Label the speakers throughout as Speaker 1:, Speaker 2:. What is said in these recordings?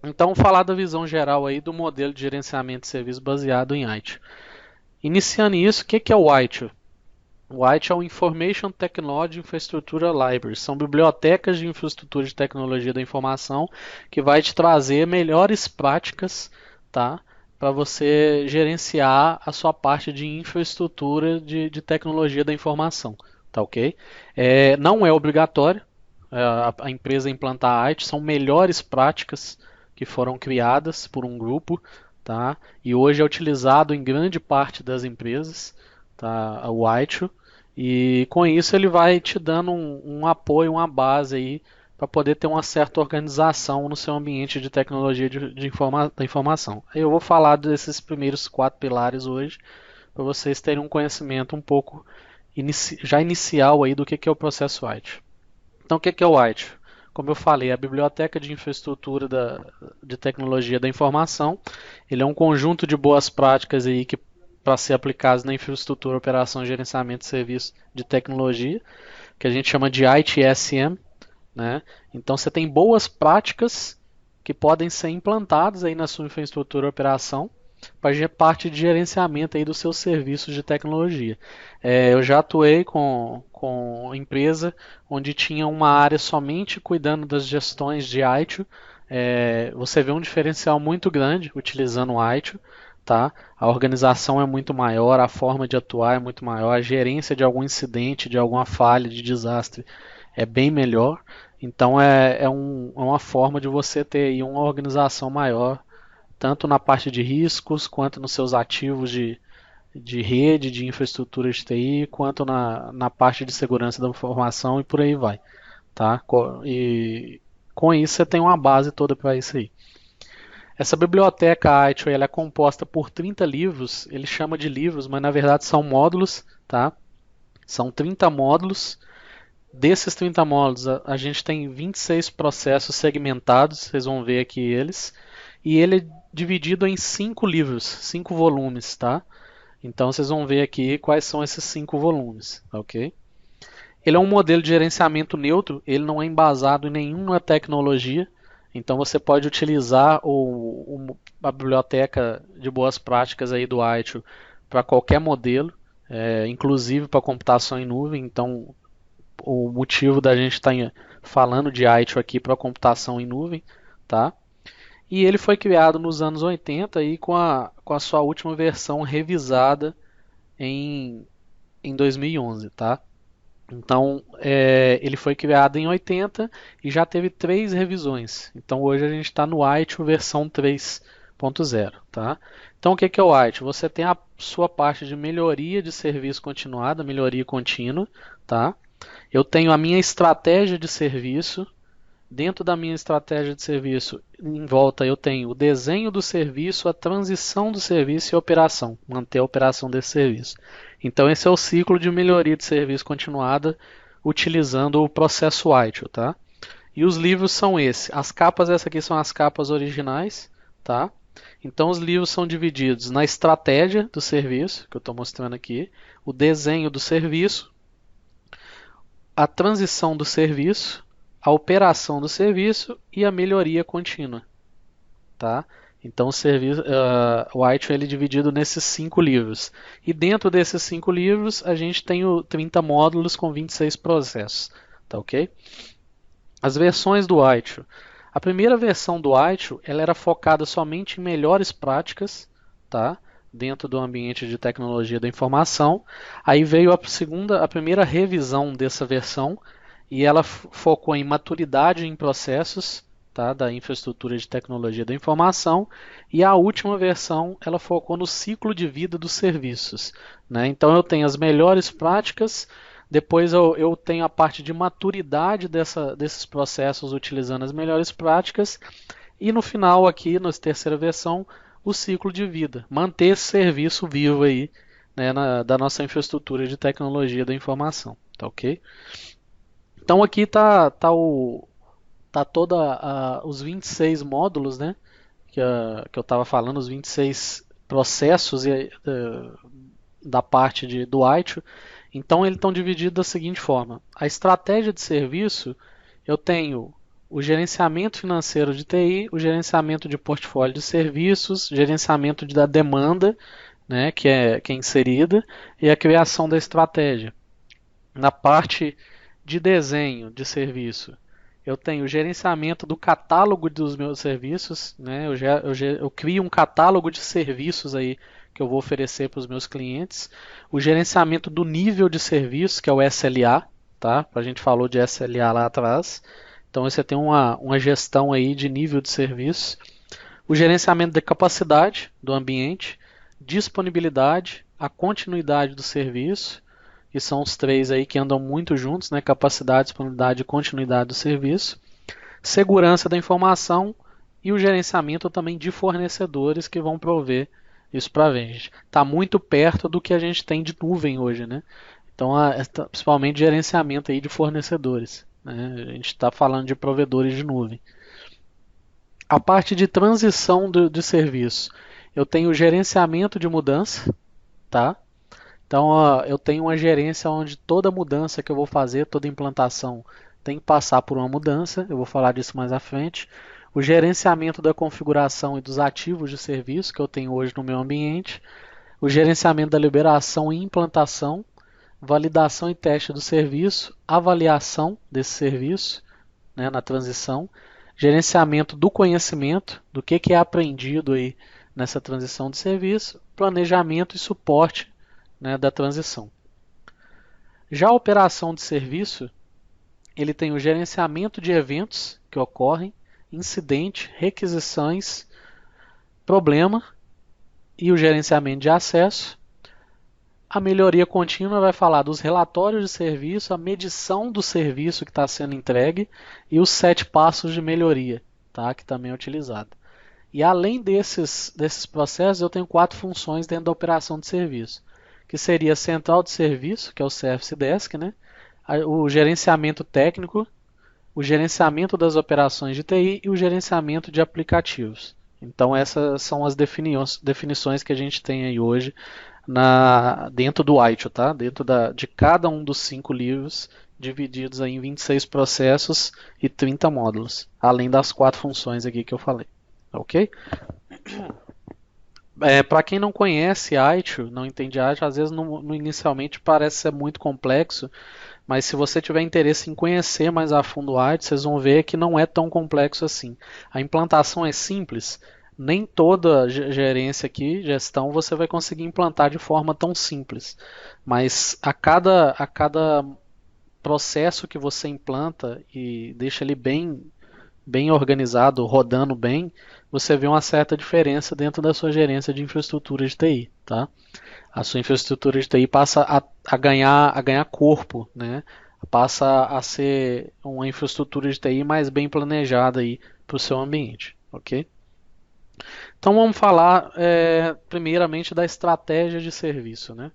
Speaker 1: Então, falar da visão geral aí do modelo de gerenciamento de serviços baseado em ITIL. Iniciando isso, o que é o ITIL? O ITIL é o Information Technology Infrastructure Library. São bibliotecas de infraestrutura de tecnologia da informação que vai te trazer melhores práticas, tá? Para você gerenciar a sua parte de infraestrutura de tecnologia da informação, tá ok? Não é obrigatório a empresa implantar a IT, são melhores práticas que foram criadas por um grupo, tá? E hoje é utilizado em grande parte das empresas, tá? O ITIL, e com isso ele vai te dando um apoio, uma base aí para poder ter uma certa organização no seu ambiente de tecnologia da informação. Eu vou falar desses primeiros quatro pilares hoje para vocês terem um conhecimento um pouco já inicial aí do que é o processo IT. Então, o que é o IT? Como eu falei, é a biblioteca de infraestrutura de tecnologia da informação. Ele é um conjunto de boas práticas aí que para ser aplicadas na infraestrutura, operação, gerenciamento de serviços de tecnologia, que a gente chama de ITSM, né? Então você tem boas práticas que podem ser implantadas aí na sua infraestrutura de operação para parte de gerenciamento aí dos seus serviços de tecnologia. Eu já atuei com empresa onde tinha uma área somente cuidando das gestões de ITIL. Você vê um diferencial muito grande utilizando o ITIL. Tá? A organização é muito maior, a forma de atuar é muito maior, a gerência de algum incidente, de alguma falha, de desastre é bem melhor. Então é uma forma de você ter aí uma organização maior tanto na parte de riscos, quanto nos seus ativos de rede, de infraestrutura de TI, quanto na parte de segurança da informação e por aí vai. Tá? E com isso você tem uma base toda para isso aí. Essa biblioteca ITIL ela é composta por 30 livros, ele chama de livros, mas na verdade são módulos, tá? São 30 módulos. Desses 30 módulos, a gente tem 26 processos segmentados, vocês vão ver aqui eles. E ele é dividido em 5 livros, 5 volumes, tá? Então vocês vão ver aqui quais são esses 5 volumes, ok? Ele é um modelo de gerenciamento neutro, ele não é embasado em nenhuma tecnologia, então você pode utilizar a biblioteca de boas práticas aí do ITIL para qualquer modelo, inclusive para computação em nuvem. Então o motivo da gente estar falando de ITIL aqui para computação em nuvem, tá? E ele foi criado nos anos 80 e com a sua última versão revisada em, em 2011, tá? Então, ele foi criado em 80 e já teve 3 revisões. Então, hoje a gente está no ITIL versão 3.0, tá? Então, o que é o ITIL? Você tem a sua parte de melhoria de serviço continuada, melhoria contínua, tá? Eu tenho a minha estratégia de serviço. Dentro da minha estratégia de serviço, em volta eu tenho o desenho do serviço, a transição do serviço e a operação, manter a operação desse serviço. Então esse é o ciclo de melhoria de serviço continuada utilizando o processo ITIL, tá? E os livros são esses. As capas, essa aqui são as capas originais, tá? Então os livros são divididos na estratégia do serviço, que eu estou mostrando aqui, o desenho do serviço, a transição do serviço, a operação do serviço e a melhoria contínua, tá? Então o ITIL ele é dividido nesses 5 livros. E dentro desses 5 livros a gente tem 30 módulos com 26 processos, tá ok? As versões do ITIL. A primeira versão do ITIL ela era focada somente em melhores práticas, tá? Dentro do ambiente de tecnologia da informação. Aí veio a primeira revisão dessa versão e ela focou em maturidade em processos, tá? Da infraestrutura de tecnologia da informação. E a última versão ela focou no ciclo de vida dos serviços, né? Então eu tenho as melhores práticas. Depois eu tenho a parte de maturidade desses processos utilizando as melhores práticas. E no final, aqui, na terceira versão, o ciclo de vida. Manter esse serviço vivo aí, né, da nossa infraestrutura de tecnologia da informação. Tá ok? Então aqui tá toda os 26 módulos, né? Que eu estava falando, os 26 processos da parte do ITIL. Então eles estão divididos da seguinte forma: a estratégia de serviço, eu tenho o gerenciamento financeiro de TI, o gerenciamento de portfólio de serviços, gerenciamento da demanda, né, que é inserida, e a criação da estratégia. Na parte de desenho de serviço, eu tenho o gerenciamento do catálogo dos meus serviços, né? Eu crio um catálogo de serviços aí que eu vou oferecer para os meus clientes. O gerenciamento do nível de serviço, que é o SLA, tá? A gente falou de SLA lá atrás. Então você tem uma gestão aí de nível de serviço. O gerenciamento da capacidade do ambiente, disponibilidade, a continuidade do serviço, que são os três aí que andam muito juntos, né? Capacidade, disponibilidade e continuidade do serviço. Segurança da informação e o gerenciamento também de fornecedores que vão prover isso para a gente. Está muito perto do que a gente tem de nuvem hoje, né? Então, principalmente gerenciamento aí de fornecedores, né? A gente está falando de provedores de nuvem. A parte de transição de serviço, eu tenho o gerenciamento de mudança, tá? Então, eu tenho uma gerência onde toda mudança que eu vou fazer, toda implantação, tem que passar por uma mudança. Eu vou falar disso mais à frente. O gerenciamento da configuração e dos ativos de serviço que eu tenho hoje no meu ambiente. O gerenciamento da liberação e implantação. Validação e teste do serviço. Avaliação desse serviço, né, na transição. Gerenciamento do conhecimento, do que é aprendido aí nessa transição de serviço. Planejamento e suporte, né, da transição. Já a operação de serviço, ele tem o gerenciamento de eventos que ocorrem, incidente, requisições, problema e o gerenciamento de acesso. A melhoria contínua vai falar dos relatórios de serviço, a medição do serviço que está sendo entregue e os 7 passos de melhoria, tá, que também é utilizado. E além desses processos, eu tenho 4 funções dentro da operação de serviço, que seria a central de serviço, que é o Service Desk, né? O gerenciamento técnico, o gerenciamento das operações de TI e o gerenciamento de aplicativos. Então essas são as definições que a gente tem aí hoje dentro do ITIL, tá? Dentro de cada um dos 5 livros, divididos aí em 26 processos e 30 módulos, além das 4 funções aqui que eu falei. Ok? Para quem não conhece ITIL, não entende ITIL, às vezes inicialmente parece ser muito complexo, mas se você tiver interesse em conhecer mais a fundo o ITIL, vocês vão ver que não é tão complexo assim. A implantação é simples, nem toda gerência aqui, gestão, você vai conseguir implantar de forma tão simples, mas a cada processo que você implanta e deixa ele bem organizado, rodando bem, você vê uma certa diferença dentro da sua gerência de infraestrutura de TI, tá? A sua infraestrutura de TI passa a ganhar corpo, né? Passa a ser uma infraestrutura de TI mais bem planejada aí para o seu ambiente, ok? Então vamos falar primeiramente da estratégia de serviço, né?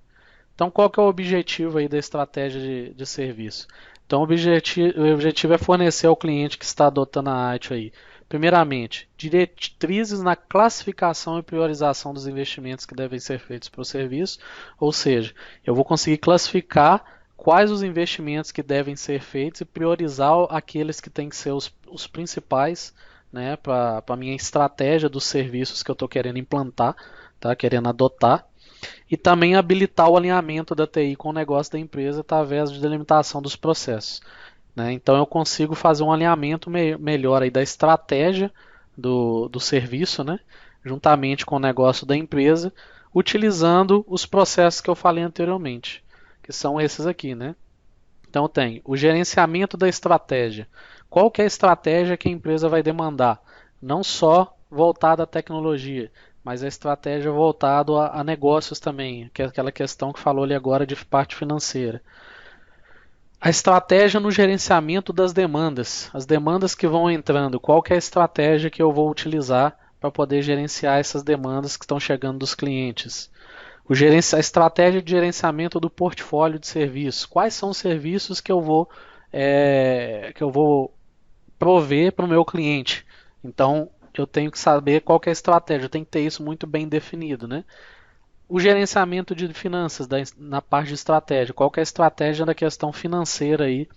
Speaker 1: Então qual que é o objetivo aí da estratégia de serviço? Então o objetivo é fornecer ao cliente que está adotando a ITIL aí, primeiramente, diretrizes na classificação e priorização dos investimentos que devem ser feitos para o serviço, ou seja, eu vou conseguir classificar quais os investimentos que devem ser feitos e priorizar aqueles que têm que ser os principais, né, para a minha estratégia dos serviços que eu estou querendo implantar, tá, querendo adotar. E também habilitar o alinhamento da TI com o negócio da empresa através de delimitação dos processos, né? Então eu consigo fazer um alinhamento melhor aí da estratégia do serviço, né? Juntamente com o negócio da empresa, utilizando os processos que eu falei anteriormente, que são esses aqui, né? Então tem o gerenciamento da estratégia. Qual que é a estratégia que a empresa vai demandar? Não só voltada à tecnologia, mas a estratégia voltada a negócios também, que é aquela questão que falou ali agora de parte financeira. A estratégia no gerenciamento das demandas, as demandas que vão entrando, qual que é a estratégia que eu vou utilizar para poder gerenciar essas demandas que estão chegando dos clientes. A estratégia de gerenciamento do portfólio de serviços, quais são os serviços que eu vou prover para o meu cliente. Então, eu tenho que saber qual que é a estratégia, eu tenho que ter isso muito bem definido, né? O gerenciamento de finanças na parte de estratégia, qual que é a estratégia da questão financeira aí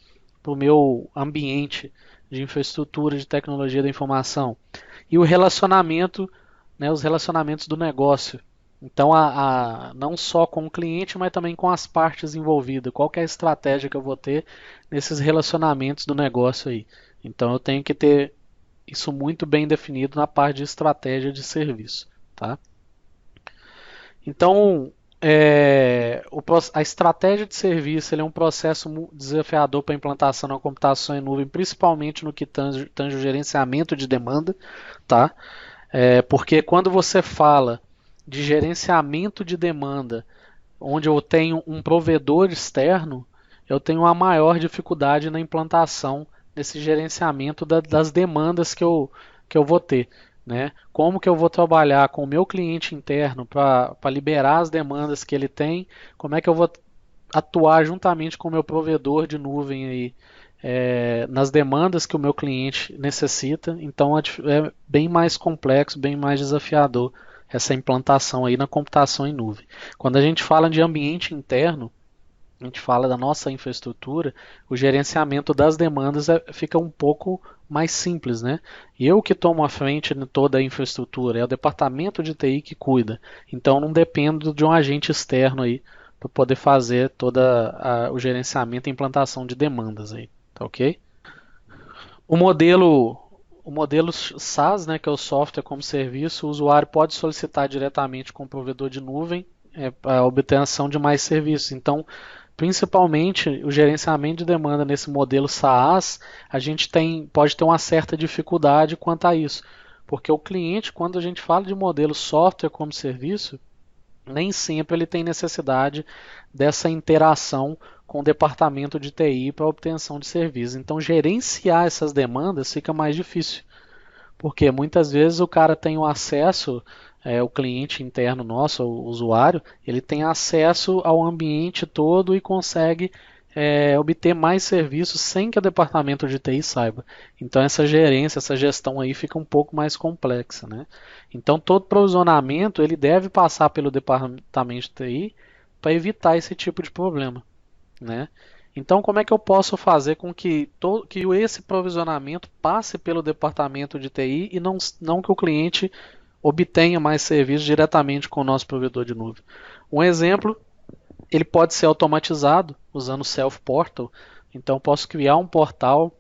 Speaker 1: para o meu ambiente de infraestrutura, de tecnologia da informação. E o relacionamento, né, os relacionamentos do negócio. Então, não só com o cliente, mas também com as partes envolvidas. Qual que é a estratégia que eu vou ter nesses relacionamentos do negócio aí? Então, eu tenho que ter isso muito bem definido na parte de estratégia de serviço, tá? Então, a estratégia de serviço ele é um processo desafiador para a implantação na computação em nuvem, principalmente no que tange o gerenciamento de demanda, tá? Porque quando você fala de gerenciamento de demanda, onde eu tenho um provedor externo, eu tenho uma maior dificuldade na implantação desse gerenciamento das demandas que eu vou ter. Né? Como que eu vou trabalhar com o meu cliente interno para liberar as demandas que ele tem? Como é que eu vou atuar juntamente com o meu provedor de nuvem aí, nas demandas que o meu cliente necessita? Então é bem mais complexo, bem mais desafiador essa implantação aí na computação em nuvem. Quando a gente fala de ambiente interno, a gente fala da nossa infraestrutura, o gerenciamento das demandas fica um pouco mais simples, né? E eu que tomo a frente de toda a infraestrutura, é o departamento de TI que cuida. Então não dependo de um agente externo aí para poder fazer todo o gerenciamento e implantação de demandas aí, tá ok? O modelo, o modelo SaaS, né, que é o software como serviço, o usuário pode solicitar diretamente com o provedor de nuvem para a obtenção de mais serviços. Então, principalmente o gerenciamento de demanda nesse modelo SaaS, a gente pode ter uma certa dificuldade quanto a isso. Porque o cliente, quando a gente fala de modelo software como serviço, nem sempre ele tem necessidade dessa interação com o departamento de TI para obtenção de serviços. Então, gerenciar essas demandas fica mais difícil, porque muitas vezes o cara tem o acesso, o cliente interno nosso, o usuário, ele tem acesso ao ambiente todo e consegue obter mais serviços sem que o departamento de TI saiba. Então essa gerência, essa gestão aí fica um pouco mais complexa, né? Então todo provisionamento ele deve passar pelo departamento de TI para evitar esse tipo de problema, né? Então, como é que eu posso fazer com que esse provisionamento passe pelo departamento de TI e não que o cliente obtenha mais serviços diretamente com o nosso provedor de nuvem? Um exemplo, ele pode ser automatizado usando o Self Portal. Então, eu posso criar um portal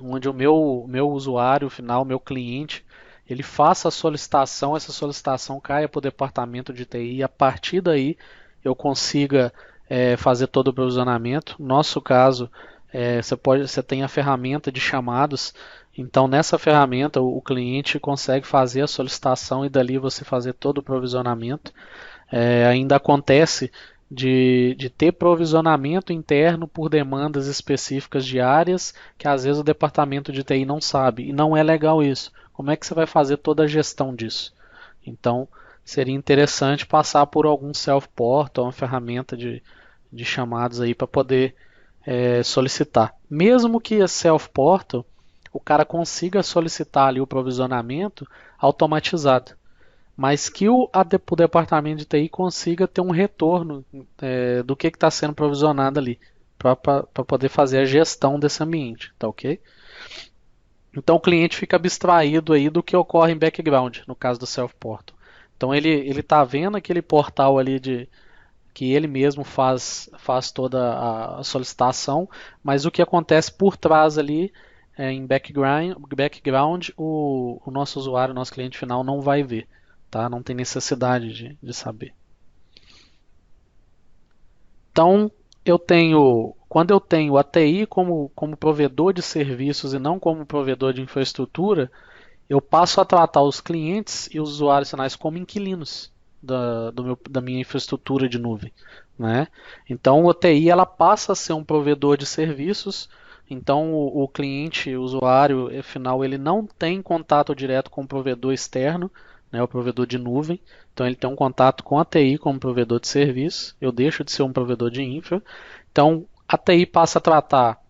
Speaker 1: onde o meu usuário final, meu cliente, ele faça a solicitação, essa solicitação caia para o departamento de TI e a partir daí eu consiga fazer todo o provisionamento. No nosso caso, você tem a ferramenta de chamados, então nessa ferramenta o cliente consegue fazer a solicitação e dali você fazer todo o provisionamento. Ainda acontece de ter provisionamento interno por demandas específicas de áreas que às vezes o departamento de TI não sabe, e não é legal isso. Como é que você vai fazer toda a gestão disso? Então, seria interessante passar por algum self-portal, uma ferramenta de chamados aí para poder solicitar. Mesmo que a self-portal, o cara consiga solicitar ali o provisionamento automatizado, mas que o departamento de TI consiga ter um retorno do que está sendo provisionado ali, para poder fazer a gestão desse ambiente, tá ok? Então o cliente fica abstraído aí do que ocorre em background, no caso do self-portal. Então ele está vendo aquele portal ali que ele mesmo faz toda a solicitação, mas o que acontece por trás ali em background o nosso usuário, o nosso cliente final não vai ver. Tá? Não tem necessidade de saber. Então, quando eu tenho a TI como provedor de serviços e não como provedor de infraestrutura, eu passo a tratar os clientes e os usuários finais como inquilinos da minha infraestrutura de nuvem. Né? Então, a TI ela passa a ser um provedor de serviços. Então, o cliente, o usuário final, ele não tem contato direto com o provedor externo, né, o provedor de nuvem. Então ele tem um contato com a TI como provedor de serviço. Eu deixo de ser um provedor de infra. Então a TI passa a tratar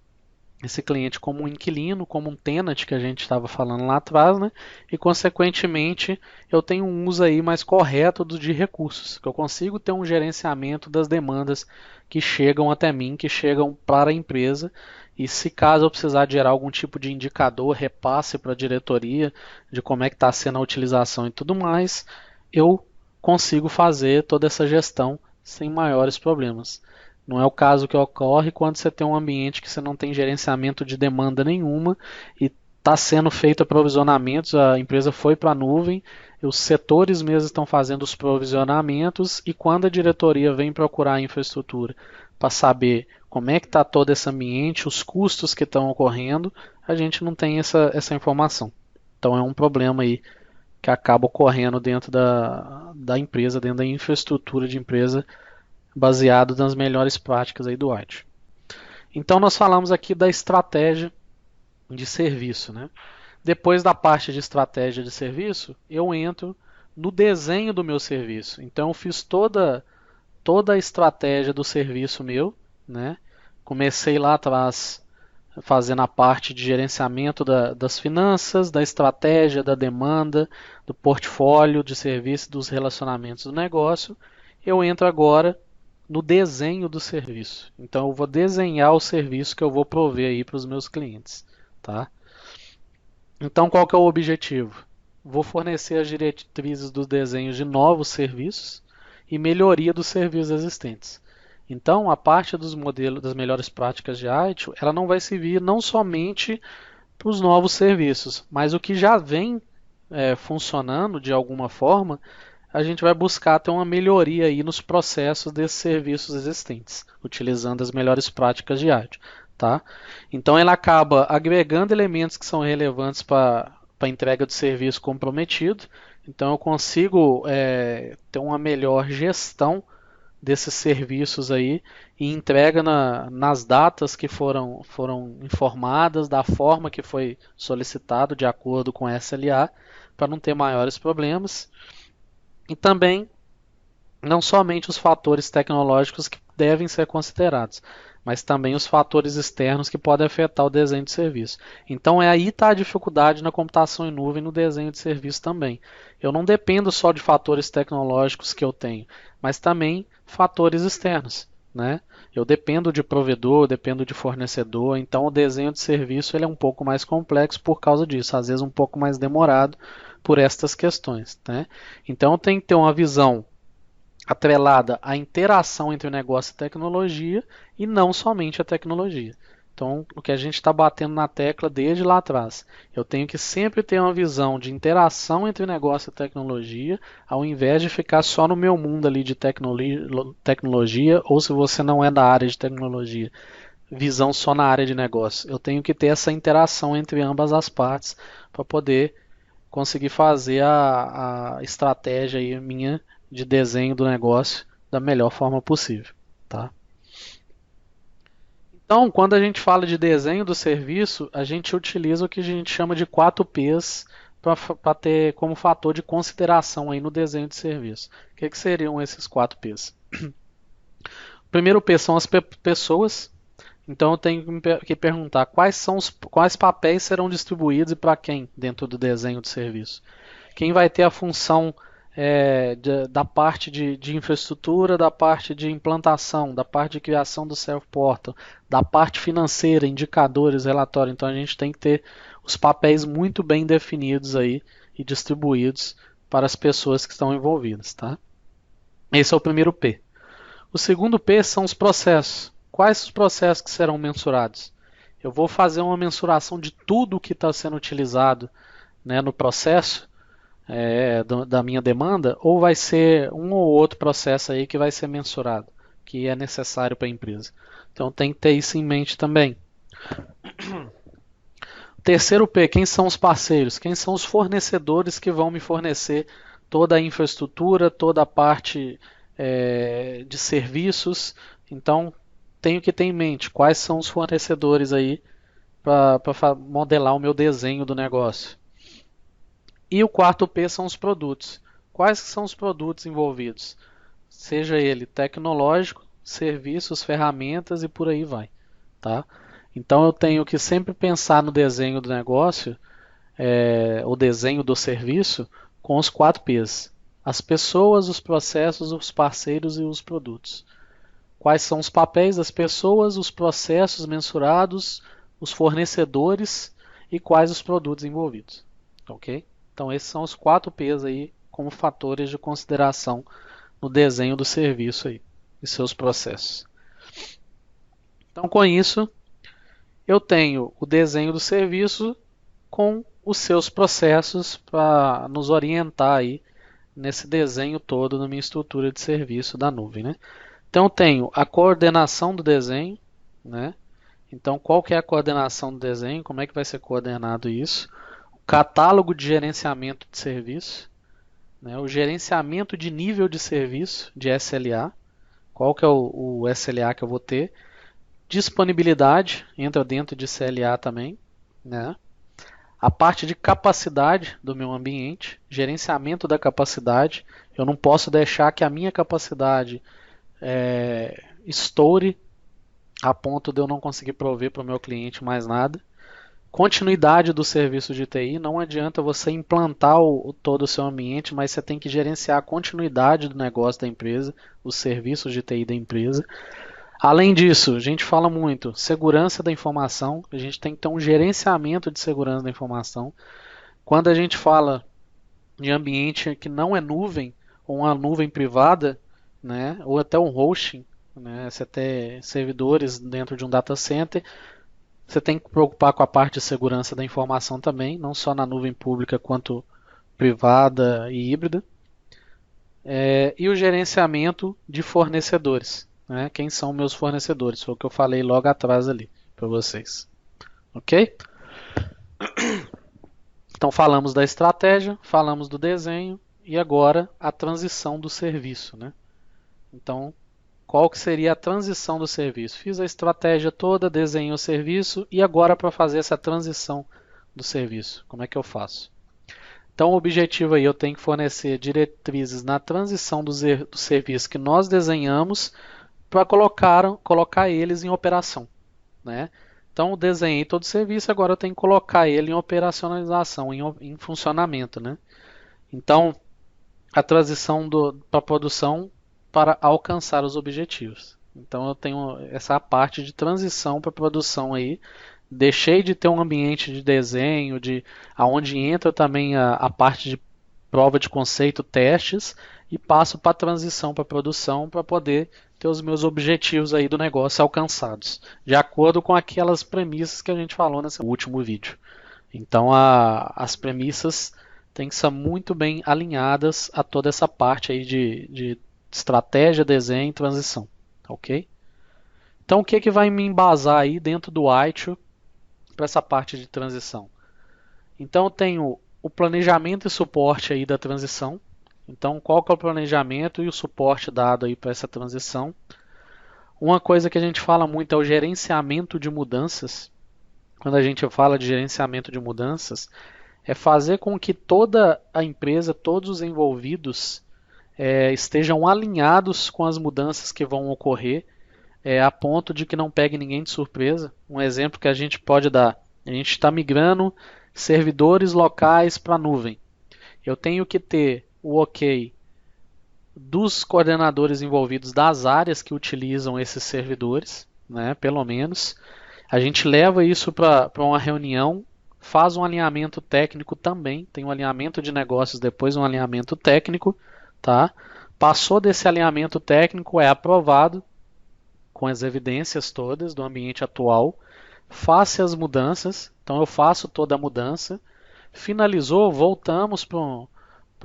Speaker 1: esse cliente como um inquilino, como um tenant que a gente estava falando lá atrás, né? E consequentemente eu tenho um uso aí mais correto de recursos, que eu consigo ter um gerenciamento das demandas que chegam até mim, que chegam para a empresa. E se caso eu precisar gerar algum tipo de indicador, repasse para a diretoria de como é que está sendo a utilização e tudo mais, eu consigo fazer toda essa gestão sem maiores problemas. Não é o caso que ocorre quando você tem um ambiente que você não tem gerenciamento de demanda nenhuma e está sendo feito aprovisionamentos, a empresa foi para a nuvem, os setores mesmo estão fazendo os provisionamentos e quando a diretoria vem procurar a infraestrutura para saber como é que está todo esse ambiente, os custos que estão ocorrendo, a gente não tem essa informação. Então é um problema aí que acaba ocorrendo dentro da empresa, dentro da infraestrutura de empresa, baseado nas melhores práticas aí do White. Então nós falamos aqui da estratégia de serviço, né? Depois da parte de estratégia de serviço, eu entro no desenho do meu serviço. Então eu fiz toda a estratégia do serviço meu, né? Comecei lá atrás fazendo a parte de gerenciamento das finanças, da estratégia, da demanda, do portfólio de serviço, dos relacionamentos do negócio. Eu entro agora no desenho do serviço. Então eu vou desenhar o serviço que eu vou prover aí para os meus clientes, tá? Então qual que é o objetivo? Vou fornecer as diretrizes dos desenhos de novos serviços e melhoria dos serviços existentes. Então a parte dos modelos das melhores práticas de ITIL, ela não vai servir não somente para os novos serviços, mas o que já vem funcionando de alguma forma, a gente vai buscar ter uma melhoria aí nos processos desses serviços existentes, utilizando as melhores práticas de ITIL, tá? Então ela acaba agregando elementos que são relevantes para a entrega de serviço comprometido. Então eu consigo ter uma melhor gestão desses serviços aí e entrega nas datas que foram informadas, da forma que foi solicitado, de acordo com a SLA, para não ter maiores problemas. E também não somente os fatores tecnológicos que devem ser considerados, mas também os fatores externos que podem afetar o desenho de serviço. Então aí está a dificuldade na computação em nuvem no desenho de serviço também. Eu não dependo só de fatores tecnológicos que eu tenho, mas também fatores externos, né? Eu dependo de provedor, dependo de fornecedor, então o desenho de serviço ele é um pouco mais complexo por causa disso, às vezes um pouco mais demorado por estas questões, né? Então tem que ter uma visão atrelada à interação entre o negócio e tecnologia e não somente a tecnologia. Então, o que a gente está batendo na tecla desde lá atrás, eu tenho que sempre ter uma visão de interação entre negócio e tecnologia, ao invés de ficar só no meu mundo ali de tecnologia, ou se você não é da área de tecnologia, visão só na área de negócio. Eu tenho que ter essa interação entre ambas as partes para poder conseguir fazer a estratégia aí minha de desenho do negócio da melhor forma possível, tá? Então, quando a gente fala de desenho do serviço, a gente utiliza o que a gente chama de 4Ps para ter como fator de consideração aí no desenho de serviço. O que seriam esses 4Ps? O primeiro P são as pessoas. Então eu tenho que perguntar quais papéis serão distribuídos e para quem dentro do desenho de serviço. Quem vai ter a função da parte de infraestrutura, da parte de implantação, da parte de criação do self-portal, da parte financeira, indicadores, relatório. Então a gente tem que ter os papéis muito bem definidos aí e distribuídos para as pessoas que estão envolvidas, tá? Esse é o primeiro P. O segundo P são os processos. Quais os processos que serão mensurados? Eu vou fazer uma mensuração de tudo que está sendo utilizado, né, no processo da minha demanda, ou vai ser um ou outro processo aí que vai ser mensurado, que é necessário para a empresa. Então tem que ter isso em mente também. Terceiro P, quem são os parceiros? Quem são os fornecedores que vão me fornecer toda a infraestrutura, toda a parte de serviços? Então tenho que ter em mente quais são os fornecedores aí para modelar o meu desenho do negócio. E o quarto P são os produtos. Quais são os produtos envolvidos? Seja ele tecnológico, serviços, ferramentas e por aí vai, tá? Então eu tenho que sempre pensar no desenho do negócio, o desenho do serviço, com os 4 P's. As pessoas, os processos, os parceiros e os produtos. Quais são os papéis das pessoas, os processos mensurados, os fornecedores e quais os produtos envolvidos. Ok? Então esses são os 4 P's aí como fatores de consideração no desenho do serviço aí e seus processos. Então com isso eu tenho o desenho do serviço com os seus processos para nos orientar aí nesse desenho todo na minha estrutura de serviço da nuvem, né? Então eu tenho a coordenação do desenho, né? Então qual que é a coordenação do desenho? Como é que vai ser coordenado isso? O catálogo de gerenciamento de serviço, né? O gerenciamento de nível de serviço, de SLA. Qual que é o SLA que eu vou ter? Disponibilidade, entra dentro de CLA também, né? A parte de capacidade do meu ambiente, gerenciamento da capacidade. Eu não posso deixar que a minha capacidade estoure a ponto de eu não conseguir prover para o meu cliente mais nada. Continuidade do serviço de TI, não adianta você implantar todo o seu ambiente, mas você tem que gerenciar a continuidade do negócio da empresa, os serviços de TI da empresa. Além disso, a gente fala muito segurança da informação, a gente tem que ter um gerenciamento de segurança da informação. Quando a gente fala de ambiente que não é nuvem, ou uma nuvem privada, né, ou até um hosting, né, você tem servidores dentro de um data center, você tem que preocupar com a parte de segurança da informação também, não só na nuvem pública quanto privada e híbrida. E o gerenciamento de fornecedores. Né? Quem são meus fornecedores? Foi o que eu falei logo atrás ali para vocês. Ok? Então falamos da estratégia, falamos do desenho e agora a transição do serviço. Né? Então, qual que seria a transição do serviço? Fiz a estratégia toda, desenhei o serviço e agora para fazer essa transição do serviço, como é que eu faço? Então o objetivo aí eu tenho que fornecer diretrizes na transição do serviço que nós desenhamos para colocar eles em operação. Né? Então eu desenhei todo o serviço, agora eu tenho que colocar ele em operacionalização, em funcionamento. Né? Então a transição para a produção para alcançar os objetivos. Então eu tenho essa parte de transição para a produção aí. Deixei de ter um ambiente de desenho, aonde entra também a parte de prova de conceito, testes, e passo para a transição para a produção para poder ter os meus objetivos aí do negócio alcançados, de acordo com aquelas premissas que a gente falou nesse último vídeo. Então as premissas têm que ser muito bem alinhadas a toda essa parte aí de estratégia, desenho e transição, ok? Então o que vai me embasar aí dentro do ITIL para essa parte de transição? Então eu tenho o planejamento e suporte aí da transição. Então qual que é o planejamento e o suporte dado aí para essa transição? Uma coisa que a gente fala muito é o gerenciamento de mudanças. Quando a gente fala de gerenciamento de mudanças, é fazer com que toda a empresa, todos os envolvidos estejam alinhados com as mudanças que vão ocorrer, a ponto de que não pegue ninguém de surpresa. Um exemplo que a gente pode dar: a gente está migrando servidores locais para a nuvem. Eu tenho que ter o ok dos coordenadores envolvidos das áreas que utilizam esses servidores, né, pelo menos. A gente leva isso para uma reunião, faz um alinhamento técnico também, tem um alinhamento de negócios, depois um alinhamento técnico, tá? Passou desse alinhamento técnico, é aprovado com as evidências todas do ambiente atual, faça as mudanças, então eu faço toda a mudança, finalizou, voltamos para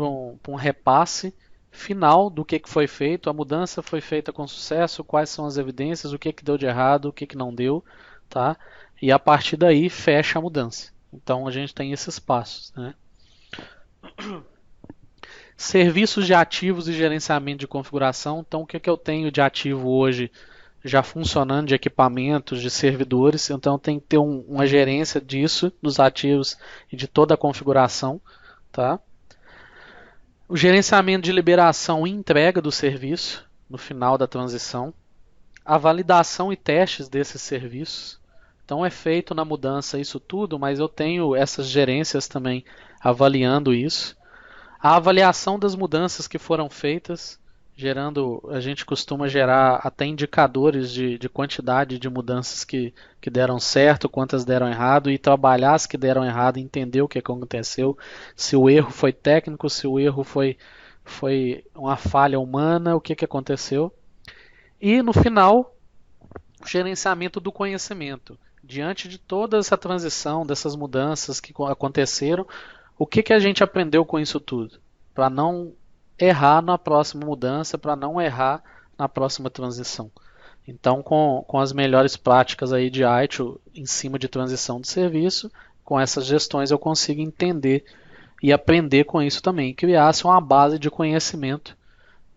Speaker 1: um repasse final do que foi feito, a mudança foi feita com sucesso, quais são as evidências, o que deu de errado, o que não deu, tá? E a partir daí fecha a mudança. Então a gente tem esses passos, né? Serviços de ativos e gerenciamento de configuração. Então o que eu tenho de ativo hoje já funcionando, de equipamentos, de servidores? Então tem que ter uma gerência disso, dos ativos e de toda a configuração, tá? O gerenciamento de liberação e entrega do serviço no final da transição. A validação e testes desses serviços. Então é feito na mudança isso tudo, mas eu tenho essas gerências também avaliando isso. A avaliação das mudanças que foram feitas, a gente costuma gerar até indicadores de quantidade de mudanças que deram certo, quantas deram errado, e trabalhar as que deram errado, entender o que aconteceu, se o erro foi técnico, se o erro foi uma falha humana, o que aconteceu. E no final, o gerenciamento do conhecimento. Diante de toda essa transição, dessas mudanças que aconteceram, o que a gente aprendeu com isso tudo? Para não errar na próxima mudança, para não errar na próxima transição. Então, com as melhores práticas aí de ITIL em cima de transição de serviço, com essas gestões eu consigo entender e aprender com isso também, criar-se uma base de conhecimento,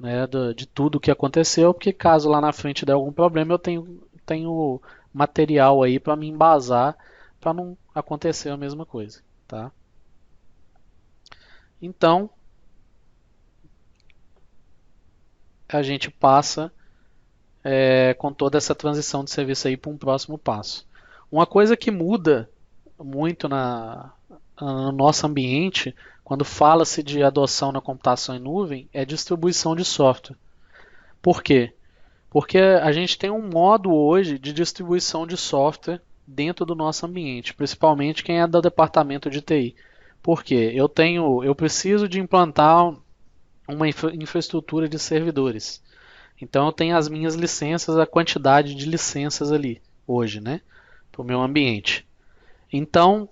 Speaker 1: né, de tudo o que aconteceu, porque caso lá na frente der algum problema, eu tenho material aí para me embasar para não acontecer a mesma coisa, tá? Então, a gente passa com toda essa transição de serviço aí para um próximo passo. Uma coisa que muda muito no nosso ambiente, quando fala-se de adoção na computação em nuvem, é distribuição de software. Por quê? Porque a gente tem um modo hoje de distribuição de software dentro do nosso ambiente, principalmente quem é do departamento de TI. Por quê? Eu preciso de implantar uma infraestrutura de servidores. Então eu tenho as minhas licenças, a quantidade de licenças ali hoje, né, para o meu ambiente. Então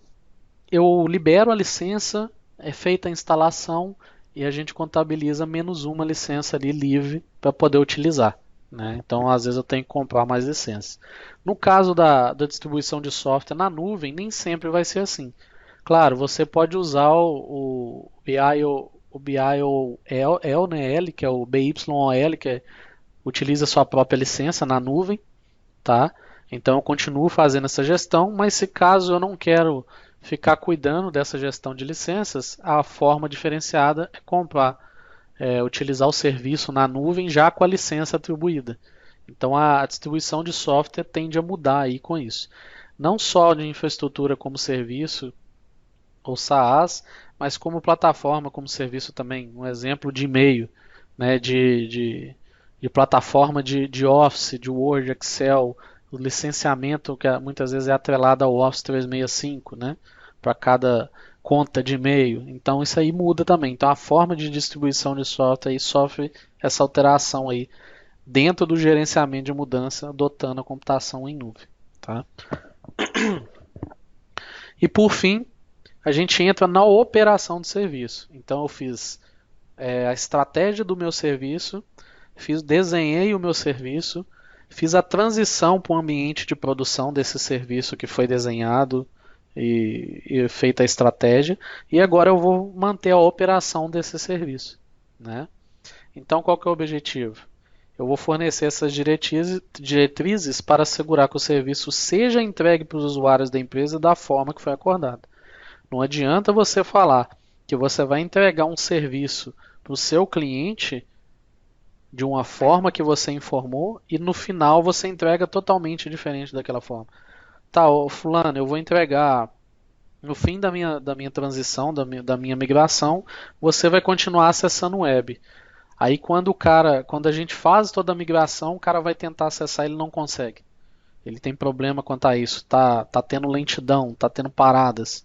Speaker 1: eu libero a licença, é feita a instalação e a gente contabiliza menos uma licença ali livre para poder utilizar. Né? Então, às vezes, eu tenho que comprar mais licenças. No caso da distribuição de software na nuvem, nem sempre vai ser assim. Claro, você pode usar o BIOL, né, L, que é o BYOL, que utiliza sua própria licença na nuvem, tá? Então eu continuo fazendo essa gestão, mas se caso eu não quero ficar cuidando dessa gestão de licenças, a forma diferenciada é utilizar o serviço na nuvem já com a licença atribuída. Então a distribuição de software tende a mudar aí com isso. Não só de infraestrutura como serviço ou SaaS, mas como plataforma, como serviço também. Um exemplo de e-mail, né, de plataforma de Office, de Word, Excel, o licenciamento que muitas vezes é atrelado ao Office 365, né, para cada conta de e-mail. Então isso aí muda também. Então a forma de distribuição de software aí sofre essa alteração aí dentro do gerenciamento de mudança, adotando a computação em nuvem. Tá? E por fim, a gente entra na operação do serviço. Então eu fiz a estratégia do meu serviço, desenhei o meu serviço, fiz a transição para o ambiente de produção desse serviço que foi desenhado e feita a estratégia, e agora eu vou manter a operação desse serviço. Né? Então qual que é o objetivo? Eu vou fornecer essas diretrizes para assegurar que o serviço seja entregue para os usuários da empresa da forma que foi acordada. Não adianta você falar que você vai entregar um serviço para o seu cliente de uma forma que você informou e no final você entrega totalmente diferente daquela forma. Tá, fulano, eu vou entregar no fim da minha transição, da minha migração, você vai continuar acessando o web. Aí quando a gente faz toda a migração, o cara vai tentar acessar e ele não consegue. Ele tem problema quanto a isso, tá tendo lentidão, tá tendo paradas.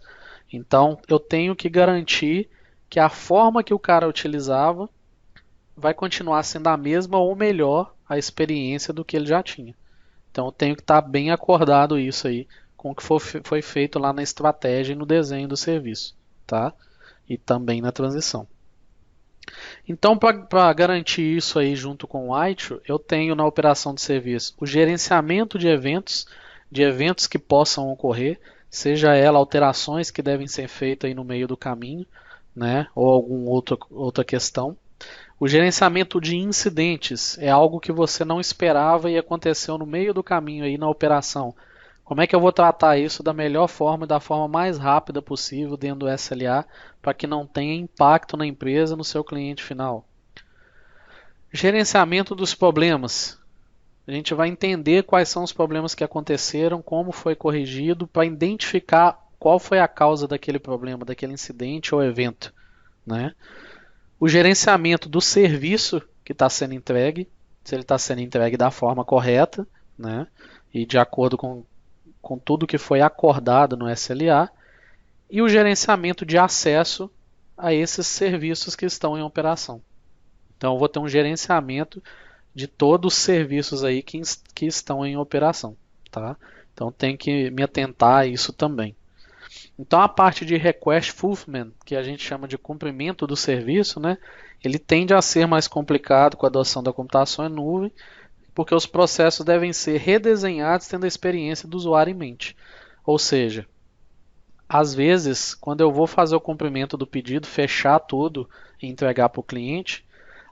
Speaker 1: Então eu tenho que garantir que a forma que o cara utilizava vai continuar sendo a mesma ou melhor a experiência do que ele já tinha. Então eu tenho que estar bem acordado isso aí com o que foi feito lá na estratégia e no desenho do serviço, tá? E também na transição. Então, para garantir isso aí junto com o ITIL, eu tenho na operação de serviço o gerenciamento de eventos que possam ocorrer, seja ela alterações que devem ser feitas aí no meio do caminho, né, ou alguma outra questão. O gerenciamento de incidentes é algo que você não esperava e aconteceu no meio do caminho aí na operação. Como é que eu vou tratar isso da melhor forma e da forma mais rápida possível dentro do SLA para que não tenha impacto na empresa, no seu cliente final? Gerenciamento dos problemas. A gente vai entender quais são os problemas que aconteceram, como foi corrigido, para identificar qual foi a causa daquele problema, daquele incidente ou evento, né? O gerenciamento do serviço que está sendo entregue, se ele está sendo entregue da forma correta, né? E de acordo com tudo que foi acordado no SLA, e o gerenciamento de acesso a esses serviços que estão em operação. Então, eu vou ter um gerenciamento de todos os serviços aí que estão em operação, tá? Então, tem que me atentar a isso também. Então, a parte de request fulfillment, que a gente chama de cumprimento do serviço, né? Ele tende a ser mais complicado com a adoção da computação em nuvem, porque os processos devem ser redesenhados tendo a experiência do usuário em mente. Ou seja, às vezes, quando eu vou fazer o cumprimento do pedido, fechar tudo e entregar para o cliente,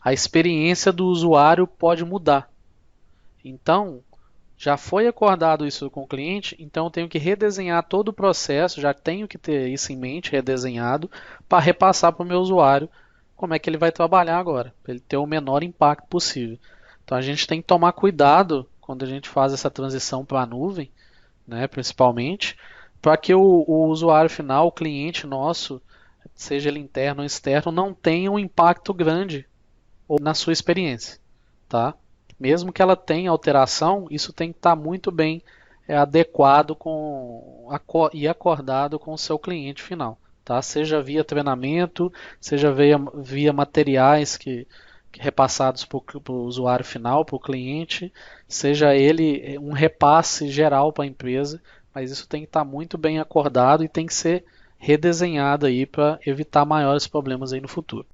Speaker 1: a experiência do usuário pode mudar. Então, já foi acordado isso com o cliente, então eu tenho que redesenhar todo o processo, já tenho que ter isso em mente, redesenhado, para repassar para o meu usuário como é que ele vai trabalhar agora, para ele ter o menor impacto possível. Então a gente tem que tomar cuidado quando a gente faz essa transição para a nuvem, né, principalmente, para que o usuário final, o cliente nosso, seja ele interno ou externo, não tenha um impacto grande na sua experiência, tá? Mesmo que ela tenha alteração, isso tem que estar muito bem adequado e acordado com o seu cliente final, tá? Seja via treinamento, seja via materiais que repassados para o usuário final, para o cliente, seja ele um repasse geral para a empresa, mas isso tem que estar muito bem acordado e tem que ser redesenhado aí para evitar maiores problemas aí no futuro.